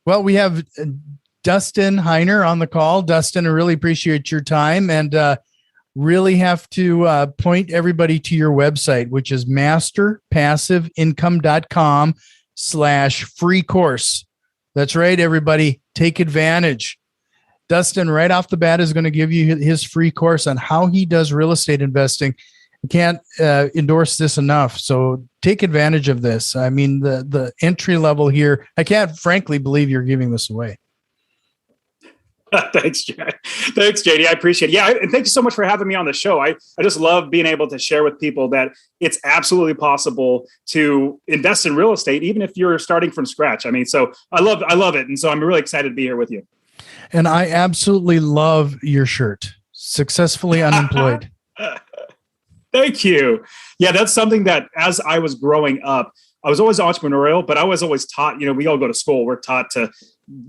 Well, we have Dustin Heiner on the call. Dustin, I really appreciate your time and really have to point everybody to your website, which is masterpassiveincome.com/free course. That's right, everybody. Take advantage. Dustin, right off the bat, is going to give you his free course on how he does real estate investing. I can't endorse this enough. So take advantage of this. I mean, the entry level here, I can't frankly believe you're giving this away. Thanks, JD. I appreciate it. Yeah, and thank you so much for having me on the show. I just love being able to share with people that it's absolutely possible to invest in real estate, even if you're starting from scratch. I mean, so I love it. And so I'm really excited to be here with you. And I absolutely love your shirt, Successfully Unemployed. Thank you. Yeah, that's something that as I was growing up, I was always entrepreneurial, but I was always taught, we all go to school. We're taught to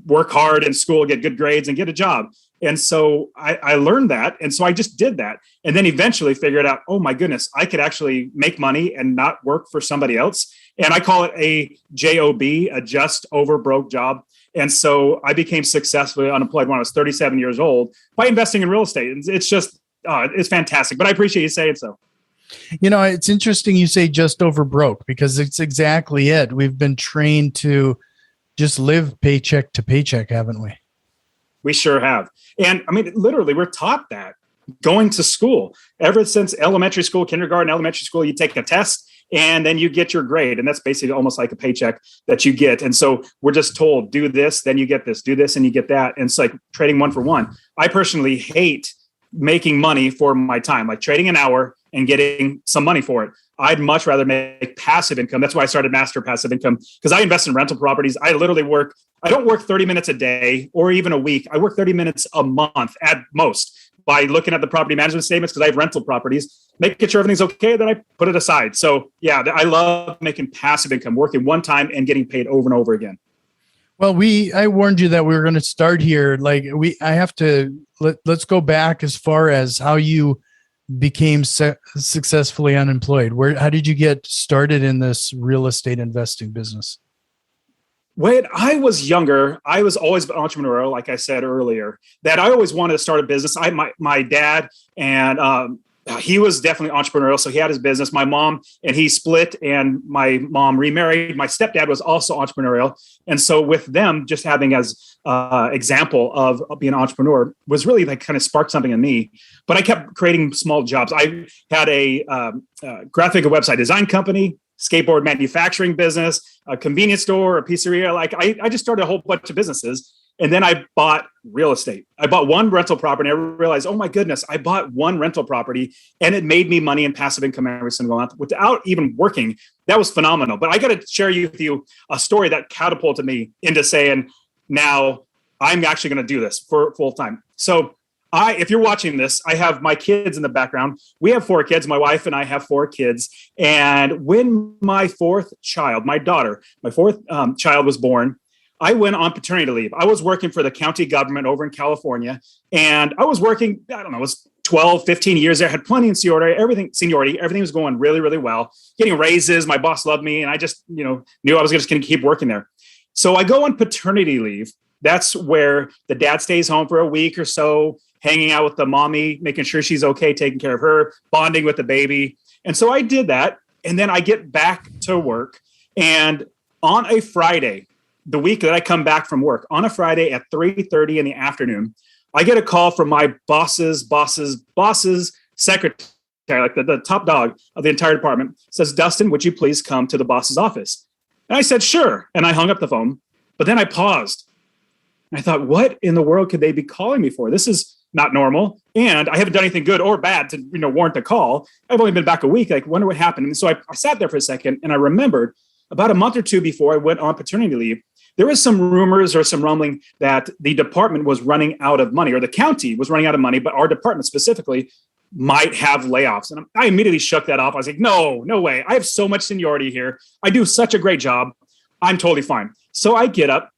work hard in school, get good grades, and get a job. And so I learned that. And so I just did that. And then eventually figured out, oh my goodness, I could actually make money and not work for somebody else. And I call it a J.O.B, a just over broke job. And so I became successfully unemployed when I was 37 years old by investing in real estate. It's just, it's fantastic. But I appreciate you saying so. It's interesting you say just over broke, because it's exactly it. We've been trained to just live paycheck to paycheck, haven't we? We sure have. And I mean, literally, we're taught that going to school. Ever since elementary school, kindergarten, elementary school, you take a test and then you get your grade. And that's basically almost like a paycheck that you get. And so we're just told, do this, then you get this, do this, and you get that. And it's like trading one for one. I personally hate making money for my time, like trading an hour and getting some money for it. I'd much rather make passive income. That's why I started Master Passive Income, because I invest in rental properties. I literally I don't work 30 minutes a day or even a week. I work 30 minutes a month at most by looking at the property management statements, because I have rental properties, making sure everything's okay, then I put it aside. So yeah, I love making passive income, working one time and getting paid over and over again. Well, I warned you that we were going to start here. Let's go back as far as how you became successfully unemployed. How did you get started in this real estate investing business? When I was younger, I was always entrepreneurial, like I said earlier, that I always wanted to start a business. My dad, and he was definitely entrepreneurial. So he had his business. My mom and he split, and my mom remarried. My stepdad was also entrepreneurial. And so with them, just having as example of being an entrepreneur was really like kind of sparked something in me. But I kept creating small jobs. I had a graphic and website design company, skateboard manufacturing business, a convenience store, a pizzeria. Like I just started a whole bunch of businesses. And then I bought real estate. I bought one rental property. I realized, oh my goodness, I bought one rental property and it made me money in passive income every single month without even working. That was phenomenal. But I got to share with you a story that catapulted me into saying, now I'm actually going to do this for full time. So if you're watching this, I have my kids in the background. We have 4 kids. My wife and I have 4 kids. And when my fourth child was born, I went on paternity leave. I was working for the county government over in California, and I was working, it was 12, 15 years there, had plenty of seniority, everything was going really, really well, getting raises. My boss loved me, and I just, knew I was just going to keep working there. So I go on paternity leave. That's where the dad stays home for a week or so, hanging out with the mommy, making sure she's okay, taking care of her, bonding with the baby. And so I did that. And then I get back to work, and on a Friday, the week that I come back from work, on a Friday at 3:30 in the afternoon, I get a call from my boss's secretary, like the top dog of the entire department, says, "Dustin, would you please come to the boss's office?" And I said, "Sure." And I hung up the phone, but then I paused. And I thought, what in the world could they be calling me for? This is not normal. And I haven't done anything good or bad to, warrant a call. I've only been back a week. Like, wonder what happened. And so I sat there for a second, and I remembered about a month or two before I went on paternity leave, there was some rumors or some rumbling that the department was running out of money, or the county was running out of money, but our department specifically might have layoffs. And I immediately shook that off. I was like, no way. I have so much seniority here. I do such a great job. I'm totally fine. So I get up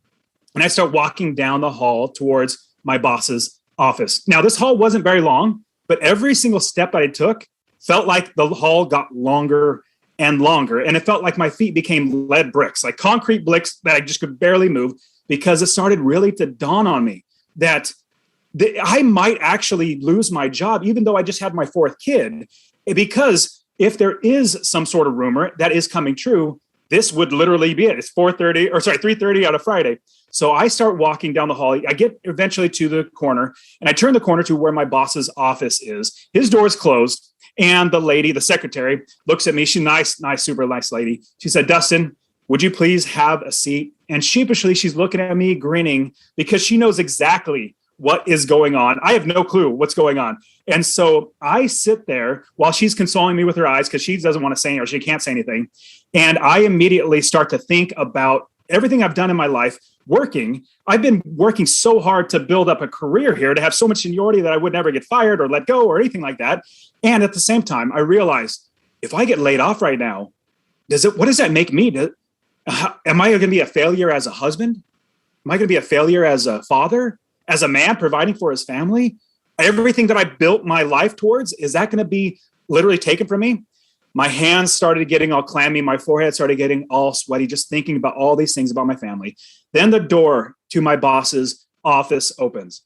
and I start walking down the hall towards my boss's office. Now, this hall wasn't very long, but every single step that I took felt like the hall got longer and longer. And it felt like my feet became lead bricks, like concrete bricks that I just could barely move, because it started really to dawn on me that I might actually lose my job, even though I just had my fourth kid, because if there is some sort of rumor that is coming true, this would literally be it. It's 3:30 on a Friday. So I start walking down the hall. I get eventually to the corner, and I turn the corner to where my boss's office is. His door is closed, and the lady, the secretary, looks at me. She's nice, super nice lady. She said, "Dustin, would you please have a seat?" And sheepishly, she's looking at me, grinning, because she knows exactly what is going on. I have no clue what's going on. And so I sit there while she's consoling me with her eyes, because she doesn't want to say, or she can't say anything. And I immediately start to think about everything I've done in my life working. I've been working so hard to build up a career here, to have so much seniority that I would never get fired or let go or anything like that. And at the same time, I realized if I get laid off right now, what does that make me? Am I going to be a failure as a husband? Am I going to be a failure as a father? As a man providing for his family? Everything that I built my life towards, is that going to be literally taken from me? My hands started getting all clammy. My forehead started getting all sweaty, just thinking about all these things about my family. Then the door to my boss's office opens,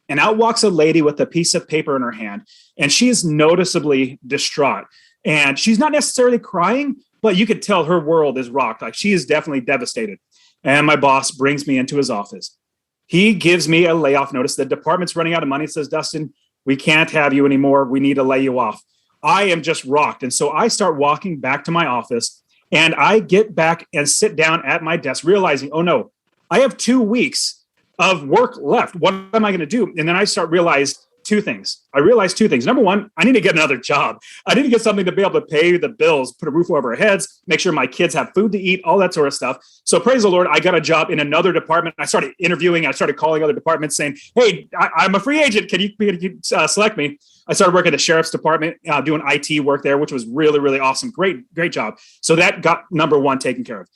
and out walks a lady with a piece of paper in her hand. And she is noticeably distraught. And she's not necessarily crying, but you could tell her world is rocked. Like, she is definitely devastated. And my boss brings me into his office. He gives me a layoff notice. The department's running out of money. Says, "Dustin, we can't have you anymore. We need to lay you off." I am just rocked. And so I start walking back to my office, and I get back and sit down at my desk, realizing, oh no, I have 2 weeks of work left. What am I going to do? And then I realized two things. Number one, I need to get another job. I need to get something to be able to pay the bills, put a roof over our heads, make sure my kids have food to eat, all that sort of stuff. So praise the Lord, I got a job in another department. I started interviewing. I started calling other departments saying, "Hey, I'm a free agent. Can you select me?" I started working at the sheriff's department, doing IT work there, which was really, really awesome. Great job. So that got number one taken care of.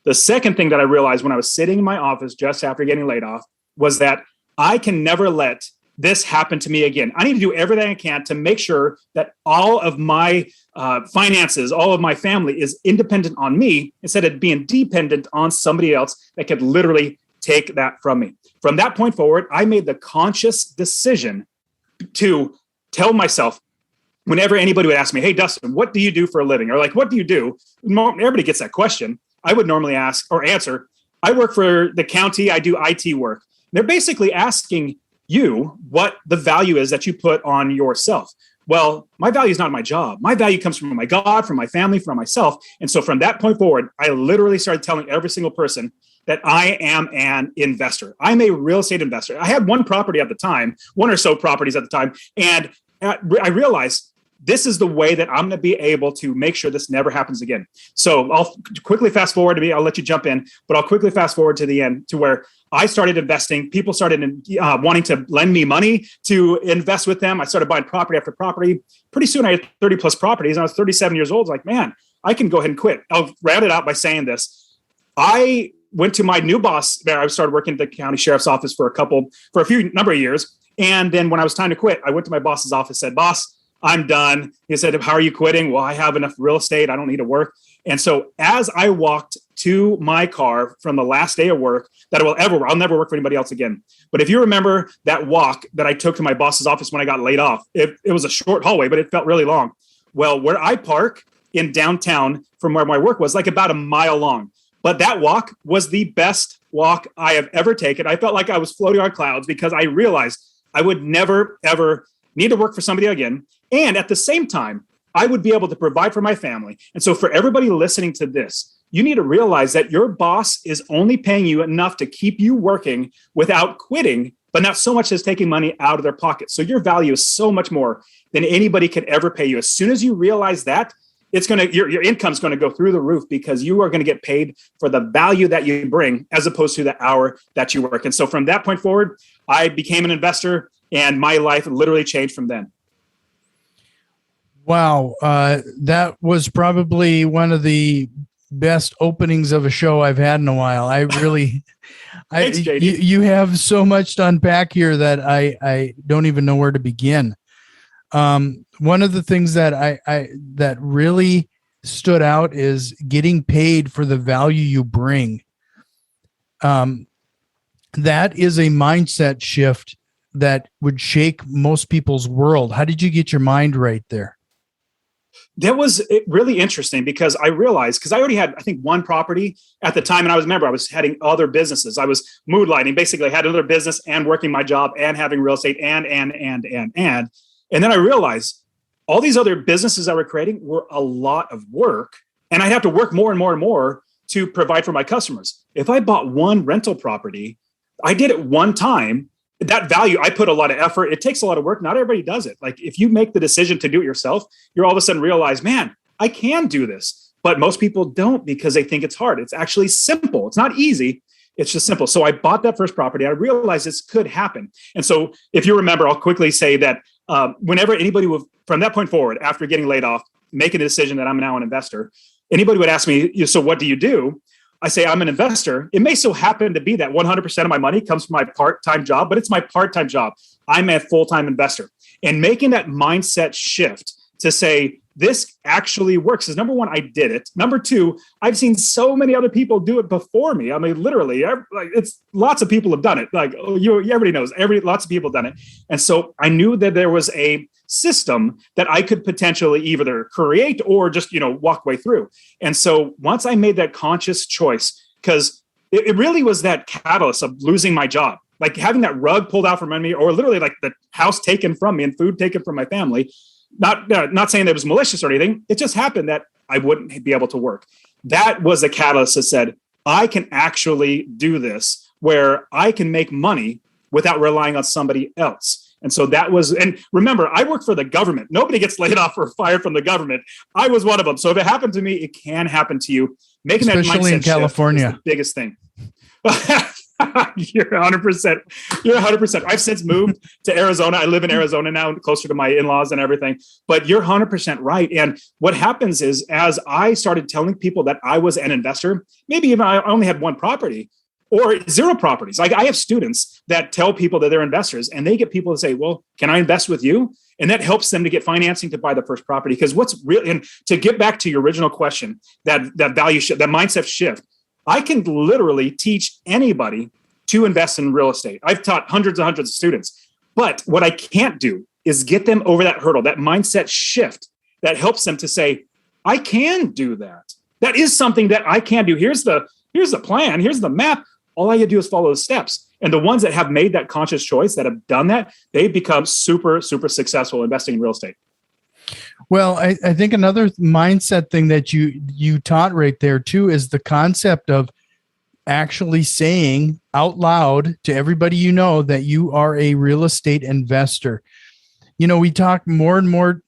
The second thing that I realized when I was sitting in my office just after getting laid off was that I can never let this happened to me again. I need to do everything I can to make sure that all of my finances, all of my family is independent on me, instead of being dependent on somebody else that could literally take that from me. From that point forward, I made the conscious decision to tell myself, whenever anybody would ask me, "Hey, Dustin, what do you do for a living?" Or like, "What do you do?" Everybody gets that question. I would normally ask or answer, "I work for the county. I do IT work." They're basically asking you what the value is that you put on yourself. Well, my value is not my job. My value comes from my God, from my family, from myself. And so from that point forward, I literally started telling every single person that I am an investor. I'm a real estate investor. I had one property at the time, one or so properties at the time. And I realized this is the way that I'm going to be able to make sure this never happens again. So I'll quickly fast forward to me. I'll let you jump in, but I'll quickly fast forward to the end, to where I started investing. People started wanting to lend me money to invest with them. I started buying property after property. Pretty soon I had 30 plus properties. And I was 37 years old. I was like, man, I can go ahead and quit. I'll round it out by saying this. I went to my new boss there. I started working at the county sheriff's office for a few number of years. And then when I was time to quit, I went to my boss's office, said, "Boss, I'm done." He said, "How are you quitting?" "Well, I have enough real estate. I don't need to work." And so as I walked to my car from the last day of work that I'll never work for anybody else again. But if you remember that walk that I took to my boss's office when I got laid off, it was a short hallway, but it felt really long. Well, where I park in downtown from where my work was, like about a mile long. But that walk was the best walk I have ever taken. I felt like I was floating on clouds, because I realized I would never, ever need to work for somebody again. And at the same time, I would be able to provide for my family. And so for everybody listening to this, you need to realize that your boss is only paying you enough to keep you working without quitting, but not so much as taking money out of their pocket. So your value is so much more than anybody could ever pay you. As soon as you realize that, your income's going to go through the roof, because you are going to get paid for the value that you bring, as opposed to the hour that you work. And so from that point forward, I became an investor, and my life literally changed from then. Wow. That was probably one of the best openings of a show I've had in a while. Thanks, JD. You have so much to unpack here that I don't even know where to begin. One of the things that that really stood out is getting paid for the value you bring. that is a mindset shift that would shake most people's world. How did you get your mind right there? That was really interesting because I realized, because I already had, I think, one property at the time. And I was heading other businesses. I was mood lighting, basically I had another business and working my job and having real estate and then I realized all these other businesses I were creating were a lot of work, and I'd have to work more and more and more to provide for my customers. If I bought one rental property, I did it one time. That value, I put a lot of effort. It takes a lot of work. Not everybody does it. Like if you make the decision to do it yourself, you're all of a sudden realize, man, I can do this. But most people don't because they think it's hard. It's actually simple. It's not easy. It's just simple. So I bought that first property. I realized this could happen. And so if you remember, I'll quickly say that whenever anybody would, from that point forward, after getting laid off, making a decision that I'm now an investor, anybody would ask me, so what do you do? I say, I'm an investor. It may so happen to be that 100% of my money comes from my part-time job, but it's my part-time job. I'm a full-time investor. And making that mindset shift to say, this actually works is number one, I did it. Number two, I've seen so many other people do it before me. I mean, literally, it's lots of people have done it. Like everybody knows, lots of people have done it. And so I knew that there was a system that I could potentially either create or just, walk way through. And so once I made that conscious choice, because it really was that catalyst of losing my job, like having that rug pulled out from under me, or literally like the house taken from me and food taken from my family. Not saying that it was malicious or anything. It just happened that I wouldn't be able to work. That was the catalyst that said, I can actually do this where I can make money without relying on somebody else. And so that was, and remember, I work for the government. Nobody gets laid off or fired from the government. I was one of them. So if it happened to me, it can happen to you. Making especially that mindset in California, shift is the biggest thing. You're 100%. You're 100%. I've since moved to Arizona. I live in Arizona now, closer to my in-laws and everything. But you're 100% right. And what happens is, as I started telling people that I was an investor, maybe even I only had one property or zero properties. Like I have students that tell people that they're investors, and they get people to say, well, can I invest with you? And that helps them to get financing to buy the first property. Because what's real, and to get back to your original question, that value shift, that mindset shift, I can literally teach anybody to invest in real estate. I've taught hundreds and hundreds of students. But what I can't do is get them over that hurdle, that mindset shift that helps them to say, I can do that. That is something that I can do. Here's the plan. Here's the map. All I gotta do is follow the steps. And the ones that have made that conscious choice, that have done that, they've become super, super successful investing in real estate. Well, I think another mindset thing that you taught right there too is the concept of actually saying out loud to everybody that you are a real estate investor. We talk more and more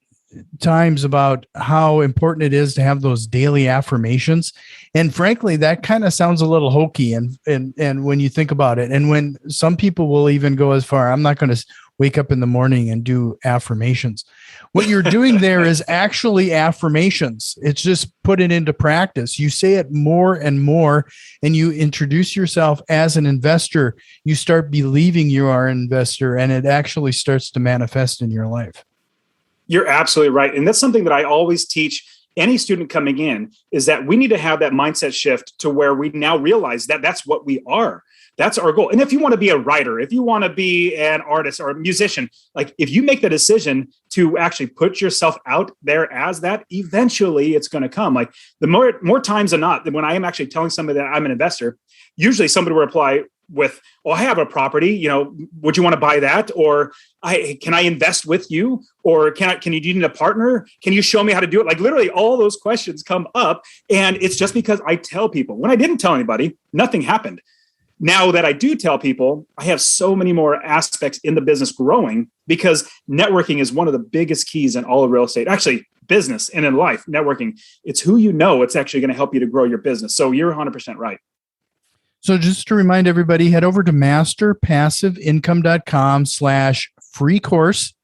times about how important it is to have those daily affirmations. And frankly, that kind of sounds a little hokey and when you think about it. And when some people will even go as far, I'm not going to wake up in the morning and do affirmations. What you're doing there is actually affirmations. It's just put it into practice. You say it more and more, and you introduce yourself as an investor. You start believing you are an investor, and it actually starts to manifest in your life. You're absolutely right. And that's something that I always teach any student coming in, is that we need to have that mindset shift to where we now realize that that's what we are. That's our goal. And if you want to be a writer, if you want to be an artist or a musician, like if you make the decision to actually put yourself out there as that, eventually it's going to come. Like the more times than not, when I am actually telling somebody that I'm an investor, usually somebody will reply with, "Oh, I have a property. Would you want to buy that? Or can I invest with you? Or do you need a partner? Can you show me how to do it?" Like literally all those questions come up. And it's just because I tell people. When I didn't tell anybody, nothing happened. Now that I do tell people, I have so many more aspects in the business growing, because networking is one of the biggest keys in all of real estate, actually business and in life. Networking, it's who you know. It's actually going to help you to grow your business. So you're 100% right. So just to remind everybody, head over to masterpassiveincome.com/free course.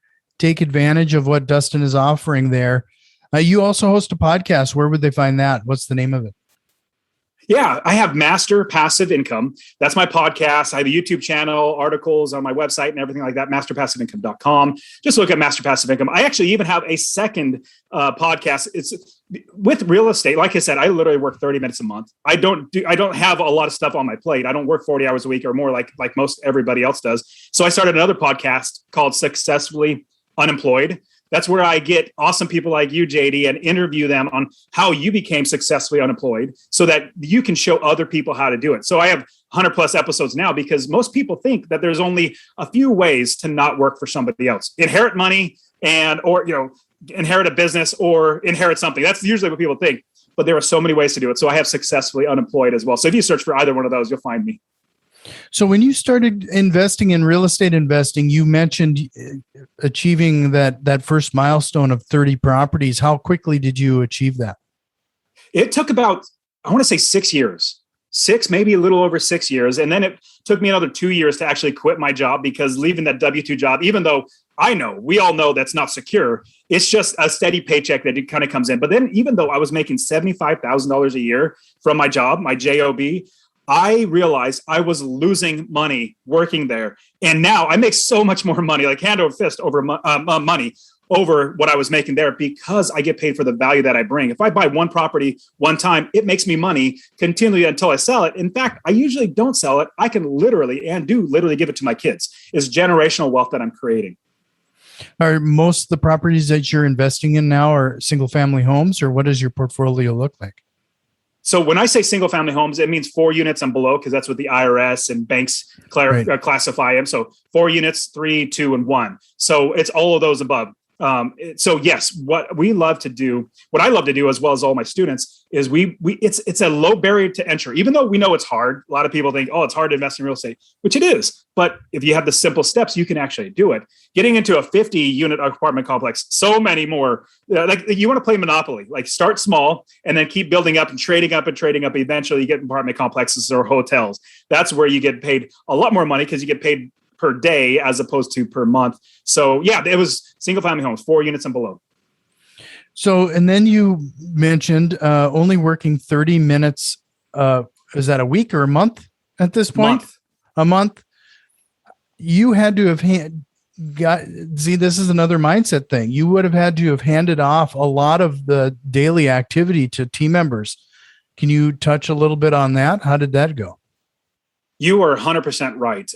Take advantage of what Dustin is offering there. You also host a podcast. Where would they find that? What's the name of it? Yeah, I have Master Passive Income. That's my podcast. I have a YouTube channel, articles on my website and everything like that, masterpassiveincome.com. Just look at Master Passive Income. I actually even have a second podcast. It's with real estate. Like I said, I literally work 30 minutes a month. I don't have a lot of stuff on my plate. I don't work 40 hours a week or more like most everybody else does. So I started another podcast called Successfully Unemployed. That's where I get awesome people like you, JD, and interview them on how you became successfully unemployed so that you can show other people how to do it. So I have 100 plus episodes now because most people think that there's only a few ways to not work for somebody else. Inherit money or inherit a business or inherit something. That's usually what people think. But there are so many ways to do it. So I have Successfully Unemployed as well. So if you search for either one of those, you'll find me. So when you started investing in real estate investing, you mentioned achieving that first milestone of 30 properties. How quickly did you achieve that? It took about, I want to say 6 years, maybe a little over 6 years. And then it took me another 2 years to actually quit my job because leaving that W-2 job, even though we all know that's not secure, it's just a steady paycheck that it kind of comes in. But then even though I was making $75,000 a year from my job, my J.O.B., I realized I was losing money working there. And now I make so much more money, like hand over fist over money over what I was making there because I get paid for the value that I bring. If I buy one property one time, it makes me money continually until I sell it. In fact, I usually don't sell it. I can literally give it to my kids. It's generational wealth that I'm creating. Are most of the properties that you're investing in now are single family homes, or what does your portfolio look like? So when I say single family homes, it means 4 units and below, because that's what the IRS and banks classify them. So 4 units, 3, 2, and 1. So it's all of those above. So yes, what I love to do, as well as all my students, is it's a low barrier to entry. Even though we know it's hard, a lot of people think, it's hard to invest in real estate, which it is. But if you have the simple steps, you can actually do it. Getting into a 50-unit apartment complex, so many more. Like you want to play Monopoly, like start small and then keep building up and trading up and trading up. Eventually, you get apartment complexes or hotels. That's where you get paid a lot more money because you get paid per day as opposed to per month. So yeah, it was single family homes, 4 units and below. So, and then you mentioned only working 30 minutes. Is that a week or a month at this point? A month. You had to have this is another mindset thing. You would have had to have handed off a lot of the daily activity to team members. Can you touch a little bit on that? How did that go? You are 100% right.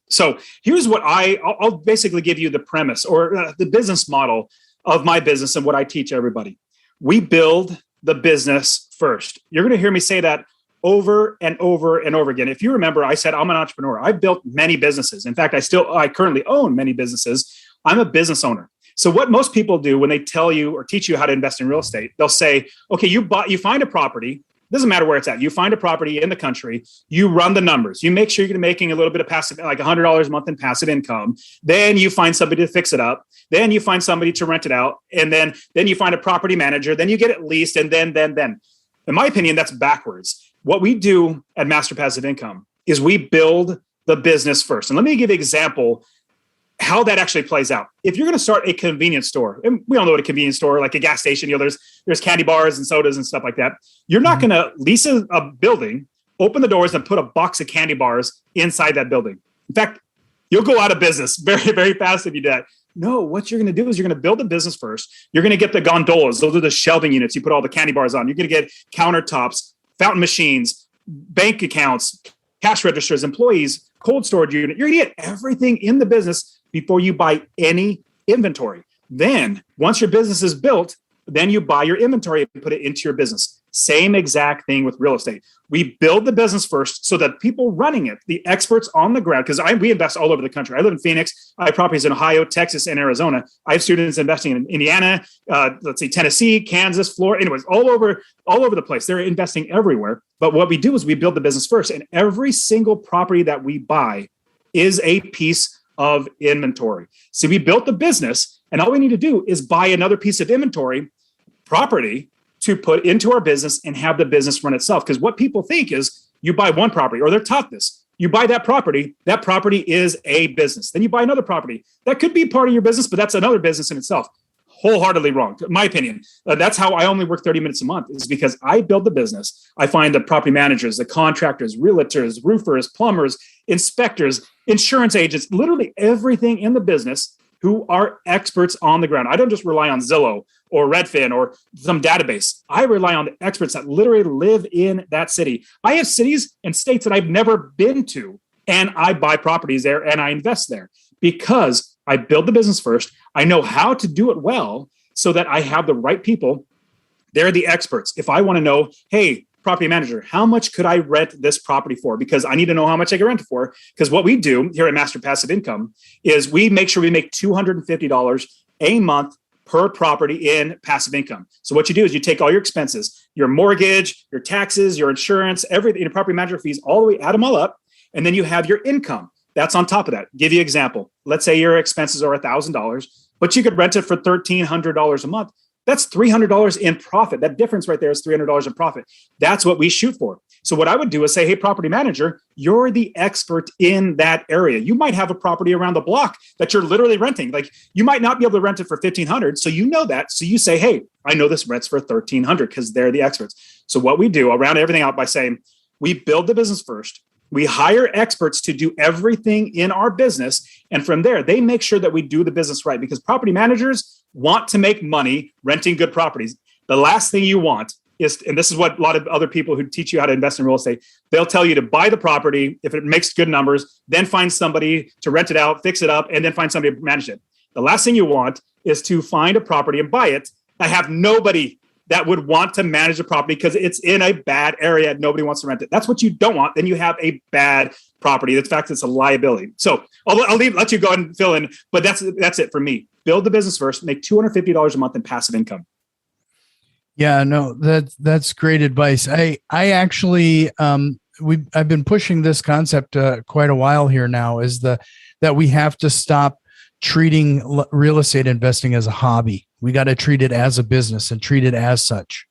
So here's what I'll basically give you the premise or the business model of my business and what I teach everybody. We build the business first. You're going to hear me say that over and over and over again. If you remember, I said I'm an entrepreneur. I've built many businesses. In fact, I currently own many businesses. I'm a business owner. So what most people do when they tell you or teach you how to invest in real estate, they'll say, okay, you find a property. Doesn't matter where it's at. You find a property in the country, you run the numbers, you make sure you're making a little bit of passive, like $100 a month in passive income. Then you find somebody to fix it up. Then you find somebody to rent it out. And then you find a property manager. Then you get it leased. And then. In my opinion, that's backwards. What we do at Master Passive Income is we build the business first. And let me give you an example how that actually plays out. If you're going to start a convenience store, and we all know what a convenience store, like a gas station, there's candy bars and sodas and stuff like that. You're not going to lease a building, open the doors, and put a box of candy bars inside that building. In fact, you'll go out of business very, very fast if you do that. No, what you're going to do is you're going to build a business first. You're going to get the gondolas. Those are the shelving units you put all the candy bars on. You're going to get countertops, fountain machines, bank accounts, cash registers, employees, cold storage unit. You're going to get everything in the business before you buy any inventory. Then once your business is built, then you buy your inventory and put it into your business. Same exact thing with real estate. We build the business first so that people running it, the experts on the ground, because we invest all over the country. I live in Phoenix. I have properties in Ohio, Texas, and Arizona. I have students investing in Indiana, Tennessee, Kansas, Florida, anyways, all over the place. They're investing everywhere. But what we do is we build the business first. And every single property that we buy is a piece of inventory. So we built the business, and all we need to do is buy another piece of inventory, property, to put into our business and have the business run itself. Because what people think is you buy one property, or they're taught this. You buy that property is a business. Then you buy another property. That could be part of your business, but that's another business in itself. wholeheartedly wrong. In my opinion, that's how I only work 30 minutes a month, is because I build the business. I find the property managers, the contractors, realtors, roofers, plumbers, inspectors, insurance agents, literally everything in the business who are experts on the ground. I don't just rely on Zillow or Redfin or some database. I rely on the experts that literally live in that city. I have cities and states that I've never been to, and I buy properties there and I invest there because I build the business first. I know how to do it well so that I have the right people. They're the experts. If I want to know, hey, property manager, how much could I rent this property for? Because I need to know how much I can rent it for. Because what we do here at Master Passive Income is we make sure we make $250 a month per property in passive income. So what you do is you take all your expenses, your mortgage, your taxes, your insurance, everything, your property manager fees, all the way, add them all up. And then you have your income. That's on top of that. Give you an example. Let's say your expenses are $1,000, but you could rent it for $1,300 a month. That's $300 in profit. That difference right there is $300 in profit. That's what we shoot for. So what I would do is say, hey, property manager, you're the expert in that area. You might have a property around the block that you're literally renting. Like you might not be able to rent it for $1,500. So you know that. So you say, hey, I know this rents for $1,300 because they're the experts. So what we do, I'll round everything out by saying, we build the business first. We hire experts to do everything in our business. And from there, they make sure that we do the business right, because property managers want to make money renting good properties. The last thing you want is, and this is what a lot of other people who teach you how to invest in real estate, they'll tell you to buy the property if it makes good numbers, then find somebody to rent it out, fix it up, and then find somebody to manage it. The last thing you want is to find a property and buy it. I have nobody that would want to manage the property because it's in a bad area and nobody wants to rent it. That's what you don't want. Then you have a bad property. In fact, it's a liability. So I'll let you go and fill in, but that's it for me. Build the business first, make $250 a month in passive income. Yeah, no, that's great advice. I actually, I've been pushing this concept quite a while here now, is that we have to stop treating real estate investing as a hobby. We got to treat it as a business and treat it as such.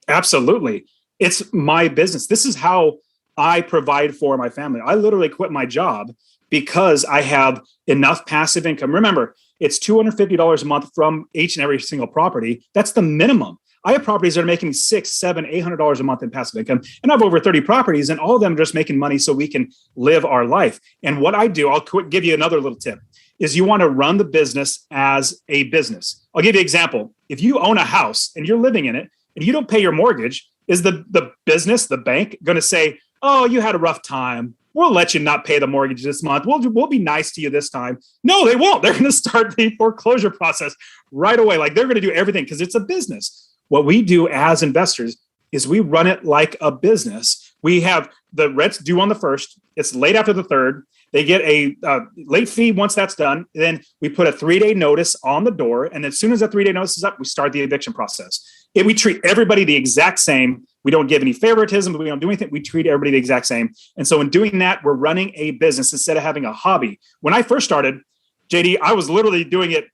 Absolutely. It's my business. This is how I provide for my family. I literally quit my job because I have enough passive income. Remember, it's $250 a month from each and every single property. That's the minimum. I have properties that are making $600, $700, $800 a month in passive income. And I have over 30 properties, and all of them are just making money so we can live our life. And what I do, I'll give you another little tip, is you want to run the business as a business. I'll give you an example. If you own a house and you're living in it and you don't pay your mortgage, is the business, the bank, going to say, oh, you had a rough time, we'll let you not pay the mortgage this month, we'll be nice to you this time? No, they won't. They're going to start the foreclosure process right away. Like, they're going to do everything because it's a business. What we do as investors is we run it like a business. We have the rents due on the 1st. It's late after the 3rd. They get a late fee once that's done. Then we put a 3-day notice on the door. And as soon as that 3-day notice is up, we start the eviction process. We treat everybody the exact same. We don't give any favoritism. We don't do anything. We treat everybody the exact same. And so in doing that, we're running a business instead of having a hobby. When I first started, JD, I was literally doing it.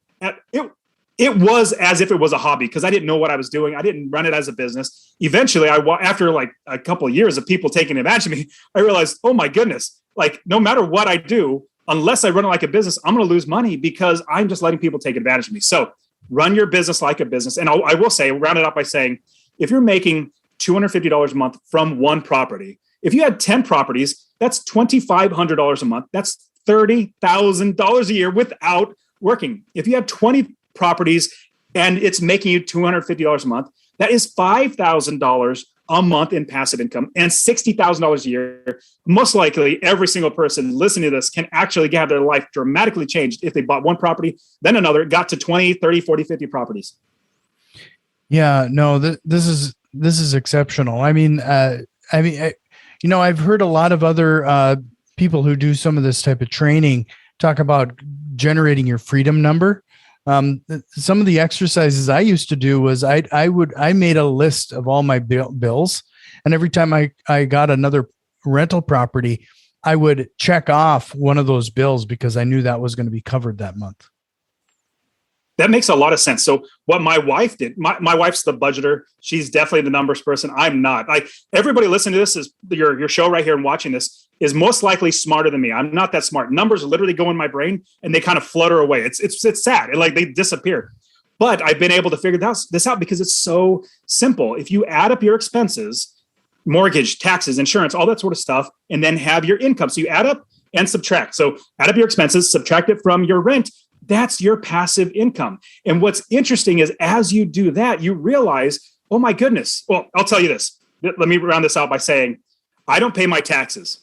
It was as if it was a hobby because I didn't know what I was doing. I didn't run it as a business. Eventually, after like a couple of years of people taking advantage of me, I realized, oh my goodness, like no matter what I do, unless I run it like a business, I'm going to lose money because I'm just letting people take advantage of me. So run your business like a business. And I will say, round it up by saying, if you're making $250 a month from one property, if you had 10 properties, that's $2,500 a month. That's $30,000 a year without working. If you have 20 properties and it's making you $250 a month, that is $5,000 a month in passive income and $60,000 a year. Most likely every single person listening to this can actually have their life dramatically changed if they bought one property, then another, got to 20, 30, 40, 50 properties. Yeah, no, this is exceptional. I've heard a lot of other people who do some of this type of training talk about generating your freedom number. Some of the exercises I used to do was I made a list of all my bills, and every time I got another rental property, I would check off one of those bills because I knew that was going to be covered that month. That makes a lot of sense. So what my wife did, my wife's the budgeter. She's definitely the numbers person. I'm not. Like, everybody listening to this is your show right here and watching this is most likely smarter than me. I'm not that smart. Numbers literally go in my brain and they kind of flutter away. It's sad. Like, they disappear. But I've been able to figure this out because it's so simple. If you add up your expenses, mortgage, taxes, insurance, all that sort of stuff, and then have your income. So you add up and subtract. So add up your expenses, subtract it from your rent. That's your passive income. And what's interesting is as you do that, you realize, oh my goodness. Well, I'll tell you this. Let me round this out by saying, I don't pay my taxes.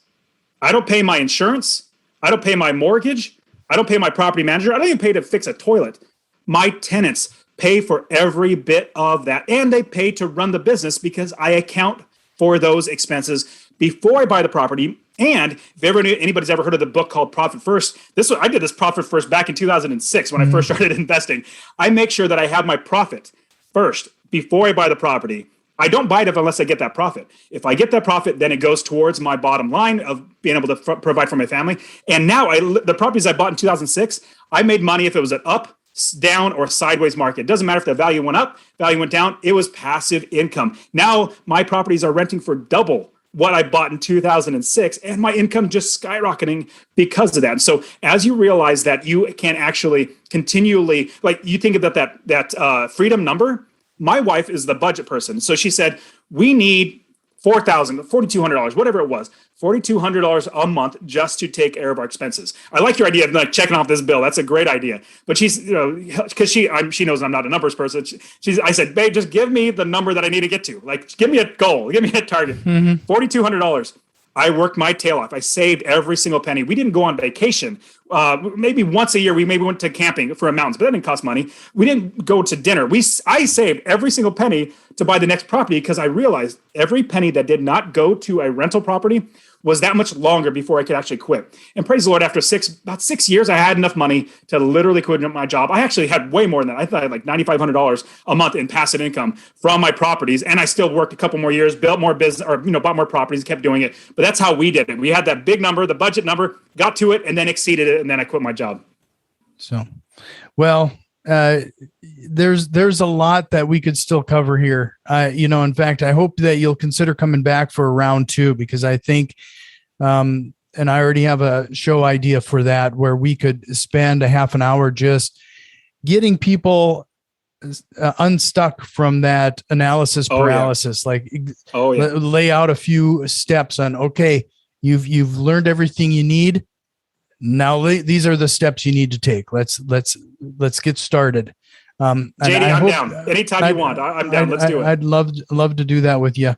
I don't pay my insurance. I don't pay my mortgage. I don't pay my property manager. I don't even pay to fix a toilet. My tenants pay for every bit of that. And they pay to run the business because I account for those expenses before I buy the property. And if anybody's ever heard of the book called Profit First, I did this Profit First back in 2006 when I first started investing. I make sure that I have my profit first before I buy the property. I don't buy it unless I get that profit. If I get that profit, then it goes towards my bottom line of being able to provide for my family. And now the properties I bought in 2006, I made money if it was an up, down, or sideways market. It doesn't matter if the value went up, value went down. It was passive income. Now my properties are renting for double what I bought in 2006, and my income just skyrocketing because of that. So as you realize that you can actually continually, like, you think about that freedom number. My wife is the budget person. So she said, we need $4,200, whatever it was, $4,200 a month just to take care of our expenses. I like your idea of like checking off this bill. That's a great idea. But she's, because she knows I'm not a numbers person. I said, babe, just give me the number that I need to get to. Like, give me a goal, give me a target. $4,200. I worked my tail off. I saved every single penny. We didn't go on vacation. Maybe once a year, we maybe went to camping for a mountains, but that didn't cost money. We didn't go to dinner. I saved every single penny to buy the next property because I realized every penny that did not go to a rental property was that much longer before I could actually quit. And praise the Lord, after about 6 years, I had enough money to literally quit my job. I actually had way more than that. I thought I had like $9,500 a month in passive income from my properties. And I still worked a couple more years, built more business, or bought more properties, kept doing it. But that's how we did it. We had that big number, the budget number, got to it, and then exceeded it. And then I quit my job. So, well, there's a lot that we could still cover here. In fact, I hope that you'll consider coming back for round 2, because I think, and I already have a show idea for that, where we could spend a half an hour just getting people unstuck from that analysis paralysis. Lay out a few steps on, okay, you've learned everything you need. Now these are the steps you need to take. Let's get started. JD, I'm down. Anytime you want. I'm down. Let's do it. I'd love to do that with you.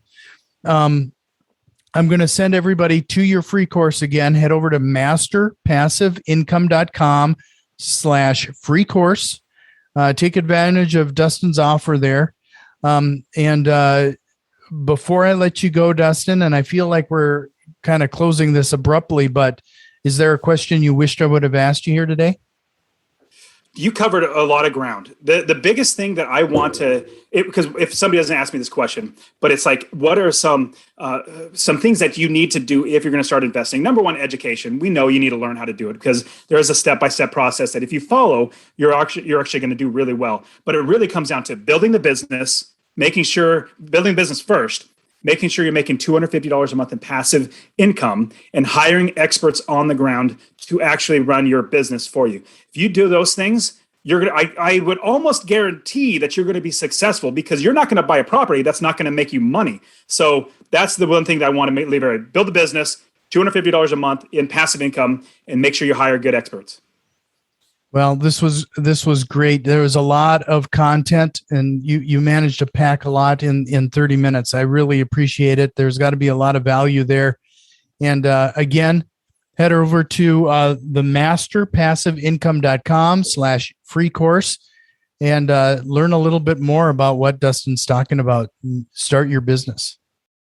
I'm going to send everybody to your free course again. Head over to masterpassiveincome.com/free course. Take advantage of Dustin's offer there. And before I let you go, Dustin, and I feel like we're kind of closing this abruptly, but is there a question you wished I would have asked you here today? You covered a lot of ground. The biggest thing that I want to, because if somebody doesn't ask me this question, but it's like, what are some things that you need to do if you're going to start investing? Number one, education. We know you need to learn how to do it because there is a step-by-step process that if you follow, you're actually going to do really well. But it really comes down to building the business, building business first, making sure you're making $250 a month in passive income, and hiring experts on the ground to actually run your business for you. If you do those things, I would almost guarantee that you're going to be successful, because you're not going to buy a property that's not going to make you money. So that's the one thing that I want to leave it. Build a business, $250 a month in passive income, and make sure you hire good experts. Well, this was great. There was a lot of content, and you managed to pack a lot in 30 minutes. I really appreciate it. There's got to be a lot of value there. And again, head over to the masterpassiveincome.com/free course and learn a little bit more about what Dustin's talking about. Start your business.